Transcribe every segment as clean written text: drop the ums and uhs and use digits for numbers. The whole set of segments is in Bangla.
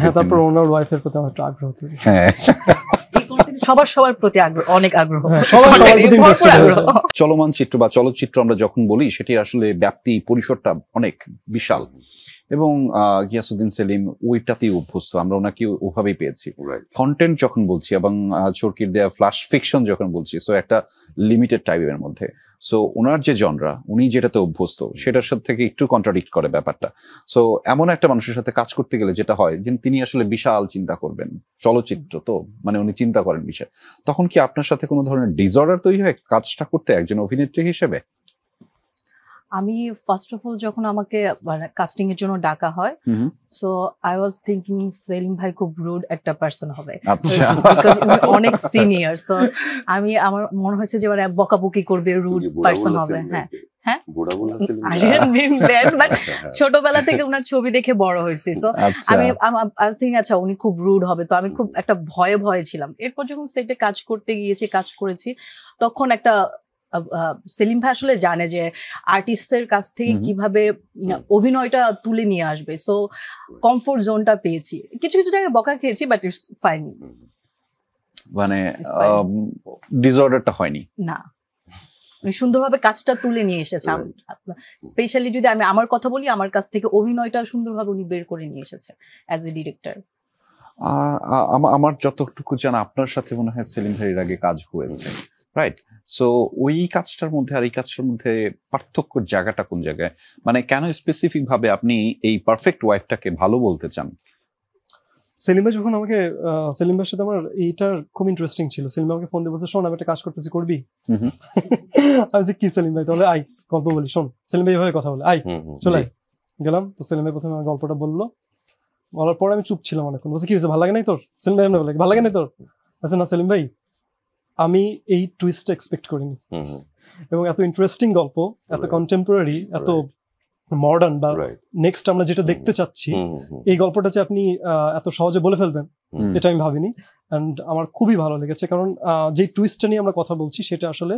হ্যাঁ, তারপর ওনার ওয়াইফের প্রতি আমার একটা আগ্রহ তৈরি। হ্যাঁ, সবার প্রতি আগ্রহ, অনেক আগ্রহ, সবার প্রতি ইন্টারেস্টেড হয়ে যায়। চলমান চিত্র বা চলচ্চিত্র আমরা যখন বলি সেটি আসলে ব্যাপ্তি পরিসরটা অনেক বিশাল এবং গিয়াসউদ্দিন সেলিম ওইটাতেই অভ্যস্ত, আমরা ওনাকে ওভাবেই পেয়েছি। কন্টেন্ট যখন বলছি এবং চরকির দেয়া ফ্ল্যাশ ফিকশন যখন বলছি, সো একটা লিমিটেড টাইপের মধ্যে, সো ওনার যে জনরা উনি যেটাতে অভ্যস্ত সেটার সাথে থেকে একটু কন্ট্রাডিক্ট করে ব্যাপারটা। সো এমন একটা মানুষের সাথে কাজ করতে গেলে যেটা হয় যে তিনি আসলে বিশাল চিন্তা করবেন, চলচ্চিত্র তো মানে উনি চিন্তা করেন বিষয়, তখন কি আপনার সাথে কোনো ধরনের ডিসঅর্ডার তৈরি হয় কাজটা করতে একজন অভিনেত্রী হিসেবে? আমি ফার্স্ট অফ অল যখন আমাকে কাস্টিং এর জন্য ডাকা হয়, so I was thinking Salim ভাই খুব রুড একটা পারসন হবে, আচ্ছা, বিকজ উনি অনেক সিনিয়র। সো আমার মনে হয়েছে যে বকাবকি করবে, রুড পারসন হবে। হ্যাঁ হ্যাঁ, I didn't mean that, but ছোটবেলা থেকে ওনার ছবি দেখে বড় হয়েছে। সো আমি আচ্ছা উনি খুব রুড হবে, তো আমি খুব একটা ভয়ে ছিলাম। এরপর যখন সেটে কাজ করতে গিয়েছি, কাজ করেছি, তখন একটা সেলিম ভাই আসলে জানে যে আর্টিস্টের কাছ থেকে কিভাবে অভিনয়টা তুলে নিয়ে আসবে। সো কমফোর্ট জোনটা পেয়েছি, কিছু কিছু জায়গায় বকা খেয়েছি, বাট ইটস ফাইন। মানে ডিসঅর্ডারটা হয়নি না, সুন্দরভাবে কাজটা তুলে নিয়ে এসেছে। স্পেশালি যদি আমি আমার কথা বলি, আমার কাছ থেকে অভিনয়টা সুন্দরভাবে উনি বের করে নিয়ে এসেছে অ্যাজ এ ডিরেক্টর। আমার যতটুকু জানা আপনার সাথে মনে হয় সেলিম ভাইয়ের আগে কাজ হয়েছে, রাইট? সো ওই কাজটার মধ্যে আর এই কাজটার মধ্যে পার্থক্যর জায়গাটা কোন জায়গায়? মানে কেন স্পেসিফিক ভাবে আপনি এই পারফেক্ট ওয়াইফটাকে ভালো বলতে চান? সেলিম ভাই যখন আমাকে, সেলিম ভাইয়ের সাথে আমার এইটার খুব ইন্টারেস্টিং ছিল। সেলিম আমাকে ফোন দিয়ে বলছে, শোন আমি একটা কাজ করতেছি, করবি? আমি বলছি কি সেলিম ভাই? তাহলে আই গল্প বলি, শোন। সেলিম ভাই এভাবে কথা বলে, আই চলে গেলাম। তো সেলিম ভাই প্রথমে আমার গল্পটা বললো, বলার পরে আমি চুপ ছিলাম অনেকক্ষণ। বলছি কি হয়েছে, ভালো লাগে নাই তোর? সেলিম ভাই বলে, ভালো লাগে নাই তোর? আচ্ছা না সেলিম ভাই, আমি এই টুইস্টটা এক্সপেক্ট করিনি, এবং এত ইন্টারেস্টিং গল্প, এত কন্টেম্পোরারি, এত মডার্ন, বা নেক্সট আমরা যেটা দেখতে চাচ্ছি, এই গল্পটা যে আপনি এত সহজে বলে ফেলবেন এটা আমি ভাবিনি। অ্যান্ড আমার খুবই ভালো লেগেছে, কারণ যে টুইস্টটা নিয়ে আমরা কথা বলছি সেটা আসলে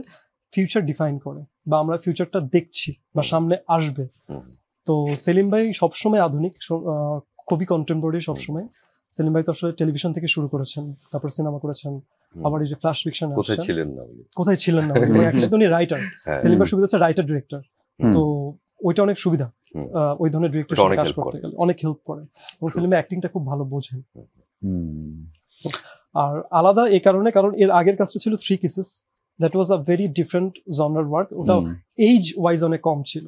ফিউচার ডিফাইন করে, বা আমরা ফিউচারটা দেখছি বা সামনে আসবে। তো সেলিম ভাই সবসময় আধুনিক, খুবই কন্টেম্পোরারি সবসময়। সেলিম ভাই তো আসলে টেলিভিশন থেকে শুরু করেছেন, তারপর সিনেমা করেছেন, আবার এই যে ফ্ল্যাশ ফিকশন। কোথায় ছিলেন না উনি রাইটার। সেলিম ভাই সুবিধা হচ্ছে রাইটার ডিরেক্টর, তো ওইটা অনেক সুবিধা। ওই ধরনের ডিরেক্টর সাথে কাজ করতে গেলে অনেক হেল্প করে, এবং সেলিম ভাই অ্যাক্টিংটা খুব ভালো বোঝেন। আর আলাদা এই কারণে, কারণ এর আগের কাজটা ছিল 3 Kisses, that was a very different জনরার ওয়ার্ক। ওটা এজ ওয়াইজ অনেক কম ছিল,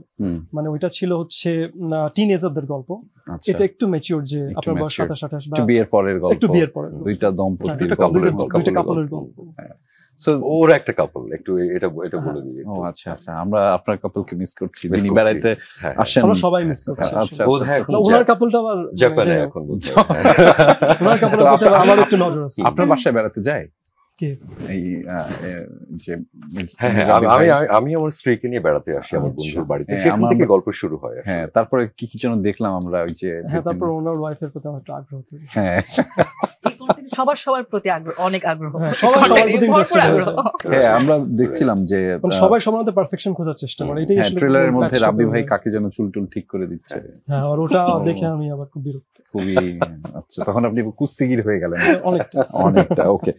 মানে ওইটা ছিল হচ্ছে টিনেজারদের গল্প। এটা একটু ম্যাচিউর, যে আপনার বয়স 27-28 বা বিয়ের পরের গল্প, একটু বিয়ের পরের, দুইটা দম্পতির দুইটা কাপলের গল্প। সো ওর একটা কাপল, একটু এটা বলে দিই। ও আচ্ছা আচ্ছা, আমরা আপনার কাপলকে মিস করছি, যিনি বেড়াইতে আসেন। আমরা সবাই মিস করছি। আচ্ছা, ওনার কাপলটা আবার জাপানে এখন, ওনার কাপলের প্রতি আমার একটু নজর আছে। আপনার বাসায় বেড়াতে যায় কে? এই যে আমি আমার স্ত্রীকে নিয়ে বেড়াতে আসি আমার বন্ধুর বাড়িতে, সেখান থেকে গল্প শুরু হয়। হ্যাঁ, তারপরে কি কি যেন দেখলাম আমরা, ওই যে তারপর ওনার ওয়াইফের প্রতি আমার একটা আগ্রহ তৈরি। হ্যাঁ, সবার প্রতি আগ্রহ, অনেক আগ্রহ, সবার প্রতি ইন্টারেস্টেড হয়ে যায়। হ্যাঁ, আমরা দেখছিলাম যে সবাই সবার মধ্যে পারফেকশন খোঁজার চেষ্টা করে। এটাই আসলে ট্রেলারের মধ্যে রাব্বি ভাই কাকে যেন চুল ঠিক করে দিচ্ছে। হ্যাঁ, আর ওটা দেখে আমি আবার খুব বিরক্ত। খুবই আচ্ছা, তখন আপনি কুস্তিগির হয়ে গেলেন অনেকটা। ওকে।